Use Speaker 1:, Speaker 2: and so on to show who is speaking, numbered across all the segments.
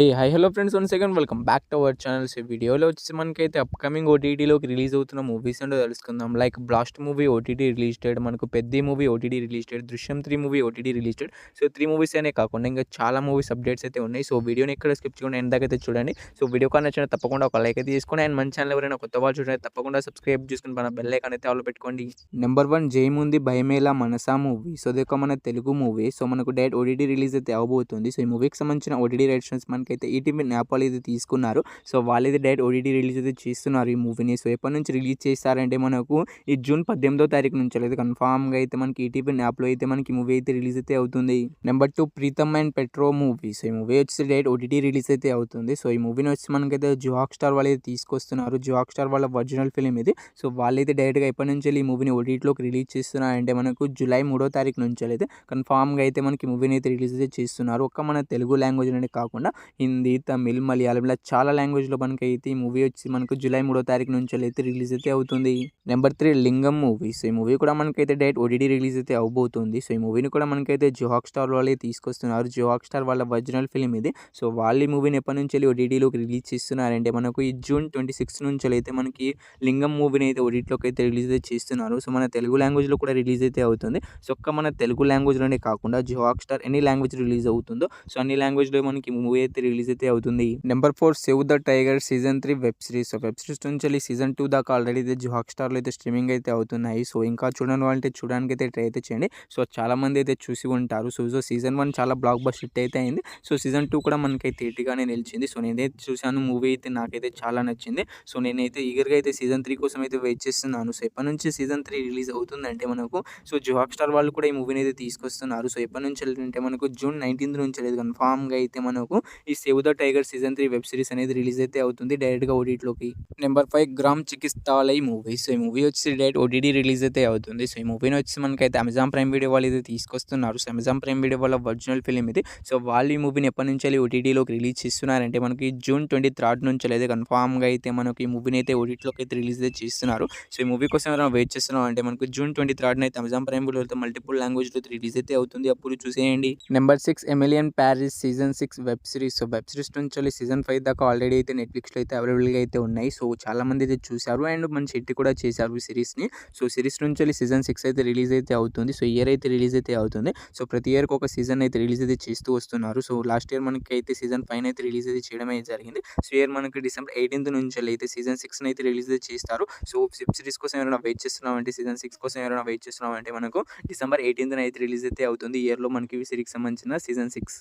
Speaker 1: Hello friends, once again welcome back to our channels. ఈ వీడియోలో వచ్చేసి మనకైతే అప్కమింగ్ ఓటీటీలోకి రిలీజ్ అవుతున్న మూవీస్ ఏంటో తెలుసుకుందాం. Like blast movie OTT release చేయడం, మనకు పెద్ద మూవీ ఓటీటీ రిలీజ్ చేయడం, దృశ్యం 3 మూవీ ఓటీటీ రిలీజ్ చేయడం. సో 3 మూవీస్ అనే కాకుండా ఇంకా చాలా మూవీస్ అప్డేట్స్ అయితే ఉన్నాయి. సో వీడియోని ఎక్కడ స్కిప్ చేయకుండా ఎండ్ దాకా అయితే చూడండి. సో వీడియో కానీ నచ్చిన తప్పకుండా ఒక లైక్ అయితే తీసుకోండి. అండ్ మన ఛానల్ ఎవరైనా కొత్త వాళ్ళు చూడండి తప్పకుండా సబ్స్క్రైబ్ చేసుకుని మన బెల్ ఐకాన్ అయితే ఆల్ పెట్టుకోండి. నెంబర్ 1 జయముంది భయమేలా మనసా మూవీ. సో ఇది ఒక మన తెలుగు మూవీ. సో మనకు డైరెక్ట్ ఓటీటీ రిలీజ్ అయితే అవబోతుంది. సో ఈ మూవీకి సంబంధించిన ఓటీటీ రైట్స్ మనకైతే ఈటీవీ నేపాల్ ఇది తీసుకున్నారు. సో వాళ్ళైతే డైరెక్ట్ ఓటీటీ రిలీజ్ అయితే చేస్తున్నారు ఈ మూవీని. సో ఎప్పటి నుంచి రిలీజ్ చేస్తారంటే మనకు ఈ జూన్ 18వ తారీఖు నుంచి అయితే కన్ఫామ్గా అయితే మనకి ఈటీవీ యాప్లో అయితే మనకి మూవీ అయితే రిలీజ్ అయితే అవుతుంది. Number 2 Pritam and petro movie. So ఈ మూవీ వచ్చి డైరెక్ట్ ఓటీటీ రిలీజ్ అయితే అవుతుంది. సో ఈ మూవీని వచ్చి మనకైతే జియో హాట్‌స్టార్ వాళ్ళు అయితే తీసుకొస్తున్నారు. జియో హాట్‌స్టార్ వాళ్ళ ఒరిజినల్ ఫిలిం ఇది. సో వాళ్ళైతే డైరెక్ట్గా ఎప్పటి నుంచి ఈ మూవీని ఓటీటీలోకి రిలీజ్ చేస్తున్నారంటే మనకు జూలై 3వ తారీఖు నుంచి అయితే కన్ఫామ్గా అయితే మనకి మూవీని అయితే రిలీజ్ అయితే చేస్తున్నారు. ఒక్క మన తెలుగు లాంగ్వేజ్ అనేది కాకుండా హిందీ, తమిళ్, మలయాళం ఇలా చాలా లాంగ్వేజ్లో మనకైతే ఈ మూవీ వచ్చి మనకు జూలై 3వ తారీఖు నుంచి అయితే రిలీజ్ అయితే అవుతుంది. నెంబర్ 3 లింగం మూవీ. సో ఈ మూవీ కూడా మనకైతే డైరెక్ట్ ఓటీటీ రిలీజ్ అయితే అవబోతుంది. సో ఈ మూవీని కూడా మనకైతే జియో హాట్‌స్టార్ వాళ్ళే తీసుకొస్తున్నారు. జియో హాట్‌స్టార్ వాళ్ళ ఒరిజినల్ ఫిలిం ఇది. సో వాళ్ళు ఈ మూవీని ఎప్పటి నుంచి ఓటీటీలోకి రిలీజ్ చేస్తున్నారంటే మనకు ఈ జూన్ 26 నుంచి అయితే మనకి లింగం మూవీని అయితే ఓటీటీలోకి అయితే రిలీజ్ అయితే చేస్తున్నారు. సో మన తెలుగు లాంగ్వేజ్లో కూడా రిలీజ్ అయితే అవుతుంది. సో ఒక్క మన తెలుగు లాంగ్వేజ్లోనే కాకుండా జియో హాట్‌స్టార్ ఎన్ని లాంగ్వేజ్ రిలీజ్ అవుతుందో సో అన్ని లాంగ్వేజ్లో మనకి మూవీ అయితే రిలీజ్ అయితే అవుతుంది. Number 4 save the tiger season 3 web series. So web series నుంచి సీజన్ 2 దాకా ఆల్రెడీ అయితే జియో హాట్‌స్టార్లో అయితే స్ట్రీమింగ్ అయితే అవుతున్నాయి. సో ఇంకా చూడని వాళ్ళంటే చూడడానికి అయితే ట్రై అయితే చేయండి. సో చాలా మంది అయితే చూసి ఉంటారు. సో సీజన్ 1 చాలా బ్లాక్ బస్టర్ హిట్ అయితే అయింది. సో సీజన్ 2 కూడా మనకైతే హిట్‌గానే నిలిచింది. సో నేనైతే చూశాను, మూవీ అయితే నాకైతే చాలా నచ్చింది. సో నేనైతే ఈగర్‌గా అయితే సీజన్ 3 కోసం అయితే వెయిట్ చేస్తున్నాను. సో ఎప్పటి నుంచి సీజన్ 3 రిలీజ్ అవుతుందంటే మనకు సో జియో హాట్‌స్టార్ వాళ్ళు కూడా ఈ మూవీని అయితే తీసుకొస్తున్నారు. సో ఎప్పటి నుంచి అంటే మనకు జూన్ 19 నుంచి లేదు కన్ఫామ్‌గా అయితే మనకు ఈ save the tiger season 3 web series అనేది రిలీజ్ అయితే అవుతుంది డైరెక్ట్‌గా ఓటీటీలోకి. Number 5 Gram Chikitsalay movie. So ఈ మూవీ వచ్చి డైరెక్ట్ ఓటీటీ రిలీజ్ అయితే అవుతుంది. సో ఈ మూవీని వచ్చి మనకైతే అమెజాన్ ప్రైమ్ వీడియో వాళ్ళు అయితే తీసుకొస్తున్నారు. సో అమెజాన్ ప్రైమ్ వీడియో వాళ్ళ ఒరిజినల్ ఫిలిం ఇది. సో వాళ్ళు ఈ మూవీని ఎప్పటి నుంచి ఓటీటీలోకి రిలీజ్ చేస్తున్నారంటే మనకి జూన్ 23 నుంచి అయితే కన్ఫామ్‌గా అయితే మనకి ఈ మూవీని అయితే ఓటీటీలోకి అయితే రిలీజ్ అయితే చేస్తున్నారు. సో ఈ మూవీ కోసం ఎవరైనా వెయిట్ చేస్తున్నాం అంటే మనకు జూన్ 23 అయితే అమెజాన్ ప్రైమ్ వీడియో అయితే మల్టిపుల్ లాంగ్వేజ్‌లో రిలీజ్ అయితే అవుతుంది. అప్పుడు చూసేయండి. Number 6 Emily in Paris season 6 web series. So web series నుంచి సీజన్ 5 దాకా ఆల్రెడీ అయితే నెట్‌ఫ్లిక్స్‌లో అయితే అవైలబుల్‌గా అయితే ఉన్నాయి. సో చాలామంది అయితే చూశారు అండ్ మంచి హిట్ కూడా చేశారు ఈ సిరీస్‌ని. సో సిరీస్ నుంచి సీజన్ 6 అయితే రిలీజ్ అయితే అవుతుంది. సో ఇయర్ అయితే రిలీజ్ అయితే అవుతుంది. సో ప్రతి ఇయర్‌కి ఒక సీజన్ అయితే రిలీజ్ అయితే చేస్తూ వస్తున్నారు. సో లాస్ట్ ఇయర్ మనకైతే సీజన్ 5 అయితే రిలీజ్ అయితే చేయడం అయితే జరిగింది. సో ఇయర్ మనకి డిసెంబర్ 18 నుంచి అయితే సీజన్ 6 అయితే రిలీజ్ అయితే చేస్తారు. సో వెబ్ సిరీస్ కోసం ఎవరైనా వెయిట్ చేస్తున్నామంటే సీజన్ 6 కోసం ఎవరైనా వెయిట్ చేస్తున్నామంటే మనకు డిసెంబర్ 18 అయితే రిలీజ్ అయితే అవుతుంది. ఈ ఇయర్‌లో మనకి ఈ సిరీస్‌కి సంబంధించిన season 6.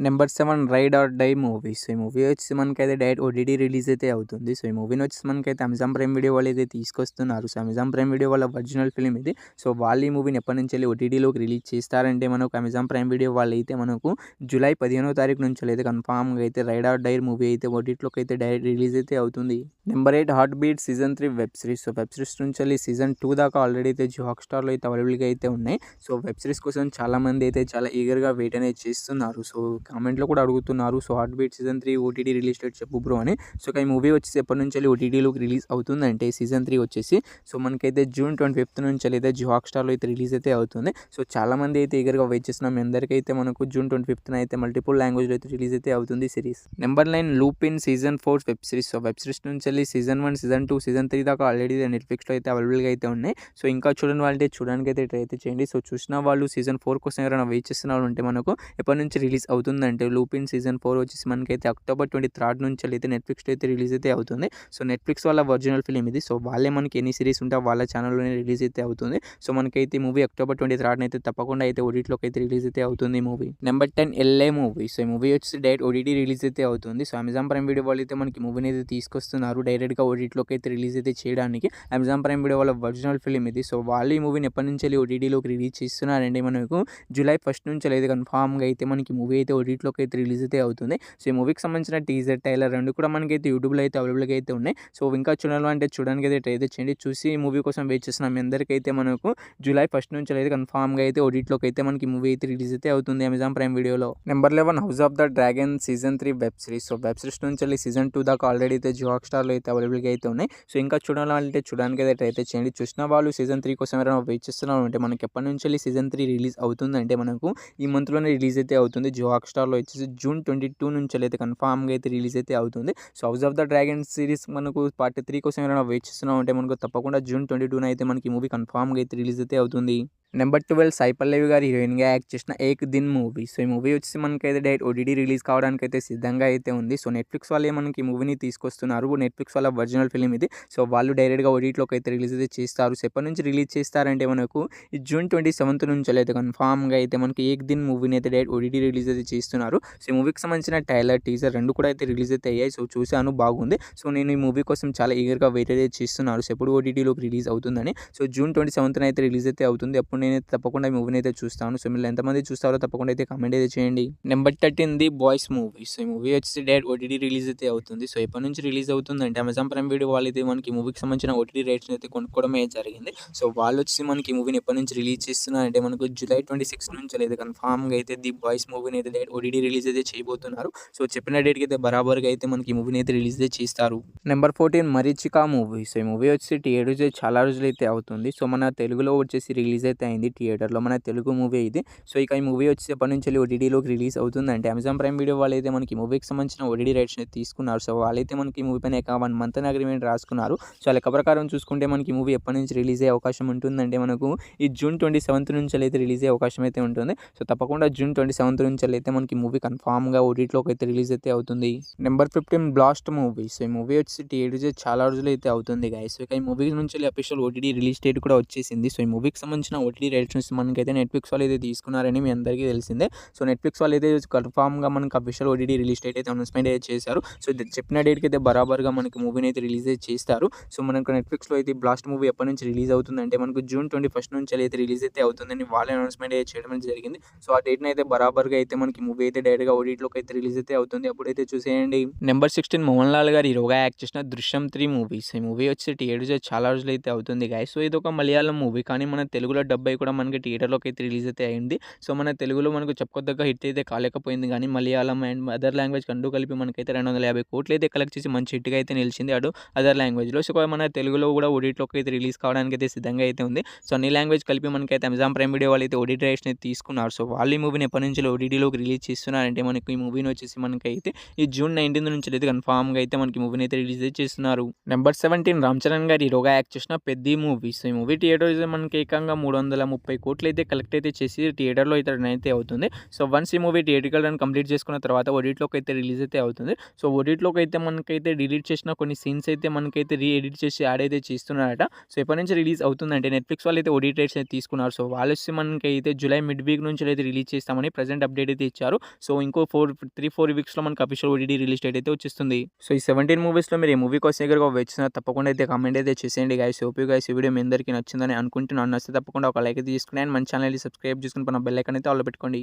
Speaker 1: Number 7 ride or die movie. So ఈ మూవీ వచ్చి మనకైతే డైరెక్ట్ ఓటీటీ రిలీజ్ అయితే అవుతుంది. సో ఈ మూవీని వచ్చి మనకైతే అమెజాన్ ప్రైమ్ వీడియో వాళ్ళు అయితే తీసుకొస్తున్నారు. సో అమెజాన్ ప్రైమ్ వీడియో వాళ్ళ ఒరిజినల్ ఫిలిం ఇది. సో వాళ్ళు ఈ మూవీని ఎప్పటి నుంచి ఓటీటీలోకి రిలీజ్ చేస్తారంటే మనకు అమెజాన్ ప్రైమ్ వీడియో వాళ్ళు అయితే మనకు జూలై 15వ తారీఖు నుంచి అయితే కన్ఫామ్‌గా అయితే రైడ్ ఆర్ డై మూవీ అయితే ఓటీటీలోకి అయితే డైరెక్ట్ రిలీజ్ అయితే అవుతుంది. Number 8 heart beat season 3 web series. So web series నుంచి సీజన్ 2 దాకా ఆల్రెడీ అయితే జియో హాట్‌స్టార్లో అయితే అవైలబుల్‌గా అయితే ఉన్నాయి. సో వెబ్ సిరీస్ కోసం చాలామంది అయితే చాలా ఈగర్‌గా వెయిట్ అనేది చేస్తున్నారు. సో కామెంట్లో కూడా అడుగుతున్నారు. So heart beat season 3 OTT release date చెప్పు బ్రో అని. సో ఈ మూవీ వచ్చేసి ఎప్పటి నుంచి ఓటీటీలోకి రిలీజ్ అవుతుందంటే సీజన్ 3 వచ్చేసి సో మనకైతే జూన్ 25 నుంచి అయితే జియో హాట్‌స్టార్లో అయితే రిలీజ్ అయితే అవుతుంది. సో చాలామంది అయితే ఈగర్‌గా వెయిట్ చేస్తున్నాం. మీ అందరికైతే మనకు జూన్ 25 అయితే మల్టిపుల్ లాంగ్వేజ్లో అయితే రిలీజ్ అయితే అవుతుంది series. Number 9 Lupin season 4 web series. So web series నుంచి సీజన్ 1, సీజన్ 2, సీజన్ 3 దాకా ఆల్రెడీ నెట్‌ఫ్లిక్స్‌లో అయితే అవైలబుల్‌గా అయితే ఉన్నాయి. సో ఇంకా చూడని వాళ్ళంటే చూడడానికి అయితే ట్రై అయితే చేయండి. సో చూసిన వాళ్ళు సీజన్ 4 కోసం ఎవరైనా వెయిట్ చేస్తున్న వాళ్ళు ఉంటే మనకు ఎప్పటి నుంచి రిలీజ్ అవుతుందంటే లూపిన్ సీజన్ 4 వచ్చేసి మనకైతే అక్టోబర్ 23 నుంచి అయితే నెట్‌ఫ్లిక్స్‌లో అయితే రిలీజ్ అయితే అవుతుంది. సో నెట్‌ఫ్లిక్స్ వాళ్ళ ఒరిజినల్ ఫిలిం ఇది. సో వాళ్ళే మనకి ఎన్ని సిరీస్ ఉంటే వాళ్ళ ఛానల్‌లోనే రిలీజ్ అయితే అవుతుంది. సో మనకైతే ఈ మూవీ అక్టోబర్ 23 అయితే తప్పకుండా అయితే ఓటీటీలోకి అయితే రిలీజ్ అయితే అవుతుంది ఈ movie. Number 10 L A movie. So ఈ మూవీ వచ్చేసి డైరెక్ట్ ఓటీటీ రిలీజ్ అయితే అవుతుంది. సో అమెజాన్ ప్రైమ్ వీడియో వాళ్ళు అయితే మనకి మూవీని అయితే తీసుకొస్తున్నారు డైరెక్ట్‌గా ఓటీటీలోకి అయితే రిలీజ్ అయితే చేయడానికి. అమెజాన్ ప్రైమ్ వీడియో వాళ్ళ ఒరిజినల్ ఫిలిం ఇది. సో వాళ్ళు ఈ మూవీని ఎప్పటి నుంచి ఓటీటీలోకి రిలీజ్ చేస్తున్నారంటే మనకు జూలై 1 నుంచి అయితే కన్ఫామ్‌గా అయితే మనకి మూవీ అయితే ఓటీటీలోకి అయితే రిలీజ్ అయితే అవుతుంది. సో ఈ మూవీకి సంబంధించిన టీజర్, ట్రైలర్ 2 కూడా మనకైతే యూట్యూబ్‌లో అయితే అవైలబుల్‌గా అయితే ఉన్నాయి. సో ఇంకా చూడాలంటే చూడడానికి అయితే ట్రై అయితే చేయండి. చూసి ఈ మూవీ కోసం వెయిట్ చేస్తున్న మీ అందరికైతే మనకు జూలై 1 నుంచి అయితే కన్ఫామ్‌గా అయితే ఓటీటీలోకి అయితే మనకి మూవీ అయితే రిలీజ్ అయితే అవుతుంది అమెజాన్ ప్రైమ్ వీడియోలో. Number 11 house of the dragon season 3 web series. So web series నుంచి సీజన్ 2 దాకా ఆల్రెడీ అయితే జియో హాట్‌స్టార్లో అయితే అవైలబుల్‌గా అయితే ఉన్నాయి. సో ఇంకా చూడాలంటే చూడడానికి అయితే ట్రై అయితే చేయండి. చూసిన వాళ్ళు సీజన్ 3 కోసం ఎవరైనా వెయిట్ చేస్తున్నారు అంటే మనకి ఎప్పటి నుంచి సీజన్ 3 రిలీజ్ అవుతుందంటే మనకు ఈ మంత్‌లోనే రిలీజ్ అయితే అవుతుంది. జియో హాట్‌స్టార్లో వచ్చేసి జూన్ 2 నుంచెల్లయితే కన్ఫర్మ్‌గా అయితే రిలీజ్ అయితే అవుతుంది. So 'house of the dragon' series మనకు పార్ట్ 3 కోసం ఎవరైనా వెయిట్ చేస్తున్నామంటే మనకు తప్పకుండా జూన్ 22న అయితే మనకి ఈ మూవీ కన్ఫర్మ్‌గా అయితే రిలీజ్ అయితే అవుతుంది. నెంబర్ 12 సాయి పల్లవి గారు హీరోయిన్‌గా యాక్ట్ చేసిన 'ఏక్ దిన్' మూవీ. సో ఈ మూవీ వచ్చేసి మనకైతే డైరెక్ట్ ఓటీటీ రిలీజ్ కావడానికైతే సిద్ధంగా అయితే ఉంది. సో నెట్‌ఫ్లిక్స్ వాళ్ళే మనకి ఈ మూవీని తీసుకొస్తున్నారు. నెట్‌ఫ్లిక్స్ వాళ్ళ ఒరిజినల్ ఫిల్మ్ ఇది. సో వాళ్ళు డైరెక్ట్‌గా ఓటీటీలోకి అయితే రిలీజ్ అయితే చేస్తారు. సో ఎప్పటి నుంచి రిలీజ్ చేస్తారంటే మనకు ఈ జూన్ 27 నుంచెల్లయితే కన్ఫర్మ్‌గా అయితే మనకి 'ఏక్ దిన్' మూవీని అయితే డైరెక్ట్ ఓటీటీ రిలీజ్ అయితే చేస్తున్నారు. సో ఈ మూవీకి సంబంధించిన ట్రైలర్, టీజర్ 2 కూడా అయితే రిలీజ్ అయితే అయ్యాయి. సో చూసాను, బాగుంది. సో నేను ఈ మూవీ కోసం చాలా ఈగర్‌గా వెయిట్ అయితే చేస్తున్నాను. సో ఎప్పుడు ఓటీటీలోకి రిలీజ్ అవుతుందని. సో జూన్ 27న అయితే రిలీజ్ అయితే అవుతుంది. అప్పుడు నేనైతే తప్పకుండా ఈ మూవీని అయితే చూస్తాను. సో మీరు ఎంతమంది చూస్తారో తప్పకుండా అయితే కామెంట్ అయితే చేయండి. Number 13 the boys movie. So ఈ మూవీ వచ్చేసి డైరెక్ట్ ఓటీటీ రిలీజ్ అయితే అవుతుంది. సో ఎప్పటి నుంచి రిలీజ్ అవుతుందంటే అమెజాన్ ప్రైమ్ వీడియో వాళ్ళైతే మనకి ఈ మూవీకి సంబంధించిన ఓటీటీ రైట్స్‌ని అయితే కొనుక్కోవడమే జరిగింది. సో వాళ్ళు వచ్చి మనకి ఈ మూవీని ఎప్పటి నుంచి రిలీజ్ చేస్తున్నారంటే మనకు జూలై 26 నుంచి అయితే కన్ఫర్మ్‌గా అయితే ది బాయ్స్ మూవీని అయితే డైరెక్ట్ ఓటీటీ రిలీజ్ అయితే చేయబోతున్నారు. సో చెప్పిన డేట్‌కి అయితే బరాబర్‌గా అయితే మనకి ఈ మూవీని అయితే రిలీజ్ అయితే చేస్తారు. Number 14 Marichika movie. సో ఈ మూవీ వచ్చేసి థియేటర్స్ చాలా రోజులు అయితే అవుతుంది. సో మన తెలుగులో వచ్చేసి రిలీజ్ అయితే అయింది థియేటర్‌లో. మన తెలుగు మూవీ ఇది. సో ఇక ఈ మూవీ వచ్చేసి ఎప్పటి నుంచి ఓటీటీలోకి రిలీజ్ అవుతుందంటే అమెజాన్ ప్రైమ్ వీడియో వాళ్ళైతే మనకి ఈ మూవీకి సంబంధించిన ఓటీటీ రైట్స్‌ని తీసుకున్నారు. సో వాళ్ళైతే మనకి ఈ మూవీ పైన 1 మంత్ అగ్రీమెంట్ రాసుకున్నారు. సో లెక్క ప్రకారం చూసుకుంటే మనకి ఈ మూవీ ఎప్పటి నుంచి రిలీజ్ అయ్యే అవకాశం ఉంటుందంటే మనకు ఈ జూన్ 27 నుంచెల్లయితే రిలీజ్ అయ్యే అవకాశం అయితే ఉంటుంది. సో తప్పకుండా జూన్ 27 నుంచెల్లయితే మనకి మూవీ కన్ఫర్మ్‌గా ఓటీటీలోకి అయితే రిలీజ్ అయితే అవుతుంది. Number 15 blast movie. సో ఈ మూవీ వచ్చేసి థియేటర్స్ చాలా రోజులు అయితే అవుతుంది గైస్. సో ఇక ఈ మూవీ నుంచి అఫీషియల్ ఓటీటీ రిలీజ్ డేట్ కూడా వచ్చేసింది. సో ఈ మూవీకి సంబంధించిన ఓటీటీ రైట్స్ మనకైతే నెట్‌ఫ్లిక్స్ వాళ్ళు అయితే తీసుకున్నారని మీ అందరికీ తెలిసిందే. సో నెట్‌ఫ్లిక్స్ వాళ్ళు అయితే కన్ఫర్మ్‌గా మనకి అఫీషియల్ ఓటీటీ రిలీజ్ డేట్ అయితే అనౌన్స్‌మెంట్ అయితే చేశారు. సో చెప్పిన డేట్‌కి అయితే బరాబర్‌గా మనకి మూవీని అయితే రిలీజ్ అయితే చేస్తారు. సో మనకు నెట్‌ఫ్లిక్స్‌లో అయితే బ్లాస్ట్ మూవీ ఎప్పటి నుంచి రిలీజ్ అవుతుందంటే మనకు జూన్ 21 నుంచి అయితే రిలీజ్ అయితే అవుతుందని వాళ్ళే అనౌన్స్‌మెంట్ అయితే చేయడం జరిగింది. సో ఆ డేట్‌ని అయితే బరాబర్‌గా అయితే మనకి మూవీ అయితే డైరెక్ట్‌గా ఓటీటీలోకి అయితే రిలీజ్ అయితే అవుతుంది. అప్పుడైతే చూసేయండి. నెంబర్ 16 మోహన్ లాల్ గారు హీరోగా యాక్ట్ చేసిన 'దృశ్యం 3' మూవీస్. ఈ మూవీ వచ్చి థియేటర్స్ చాలా రోజులు అయితే అవుతుంది గైస్. సో ఇది ఒక మలయాళం మూవీ, కానీ మన తెలుగులో డబ్ అయ్యి కూడా మనకి థియేటర్‌లోకి అయితే రిలీజ్ అయితే అయింది. సో మన తెలుగులో మనకు చెప్పుకోదగ్గ హిట్ అయితే కాలేకపోయింది, కానీ మలయాళం అండ్ అదర్ లాంగ్వేజ్ 2 కలిపి మనకైతే 250 కోట్లు అయితే కలెక్ట్ చేసి మంచి హిట్‌గా అయితే నిలిచింది అదర్ లాంగ్వేజ్‌లో. సో మన తెలుగులో కూడా ఓటీటీలోకి అయితే రిలీజ్ కావడానికి అయితే సిద్ధంగా అయితే ఉంది. సో అన్ని లాంగ్వేజ్ కలిపి మనకైతే అమెజాన్ ప్రైమ్ వీడియో వాళ్ళు అయితే ఓటీటీ రైట్స్‌ని తీసుకున్నారు. సో వాళ్ళు ఈ మూవీని ఎప్పటి నుంచి ఓటీటీలోకి రిలీజ్ చేస్తున్నారంటే మనకి ఈ మూవీని వచ్చేసి మనకైతే ఈ జూన్ 19 నుంచి అయితే కన్ఫర్మ్‌గా అయితే మనకి మూవీని అయితే రిలీజ్ చేస్తున్నారు. నెంబర్ 17 రామ్ చరణ్ గారు హీరోగా యాక్ట్ చేసిన 'పెద్ది' మూవీ. సో ఈ మూవీ థియేటర్స్ మనకి ఏకంగా 330 కోట్లు అయితే కలెక్ట్ అయితే చేసి థియేటర్లో అయితే రన్ అయితే అవుతుంది. సో వన్స్ ఈ మూవీ థియేట్రికల్ రన్ కంప్లీట్ చేసుకున్న తర్వాత ఓటీటీలోకి అయితే రిలీజ్ అయితే అవుతుంది. సో ఓటీటీలోకి అయితే మనకైతే డిలీట్ చేసిన కొన్ని సీన్స్ అయితే మనకైతే ఎడిట్ చేసి యాడ్ అయితే చేస్తున్నారట. సో ఎప్పటి నుంచి రిలీజ్ అవుతుందంటే నెట్‌ఫ్లిక్స్ వాళ్ళు అయితే ఓటీటీ రైట్స్ అయితే తీసుకున్నారు. సో వాళ్ళు వచ్చి మనకైతే జూలై మిడ్ వీక్ నుంచి అయితే రిలీజ్ చేస్తామని ప్రెజెంట్ అప్డేట్ అయితే ఇచ్చారు. సో ఇంకో 3-4 వీక్స్‌లో మనకి అఫీషియల్ ఓటీటీ రిలీజ్ డేట్ అయితే వచ్చేస్తుంది. సో ఈ 17 మూవీస్‌లో మీరు ఈ మూవీ కోసం ఎగరగా వెయిట్ చేస్తున్నారు, తప్పకుండా అయితే కామెంట్ అయితే చేసేయండి గైస్. హోప్ యూ గైస్ ఈ వీడియో మీ అందరికీ నచ్చిందని అనుకుంటున్నాను. నచ్చితే తప్పకుండా ఒక లైక్ అయితే తీసుకోండి అండ్ మన ఛానల్‌ని సబ్స్క్రైబ్ చేసుకొని పక్కన బెల్ ఐకాన్ అయితే ఆల్‌లో పెట్టుకోండి.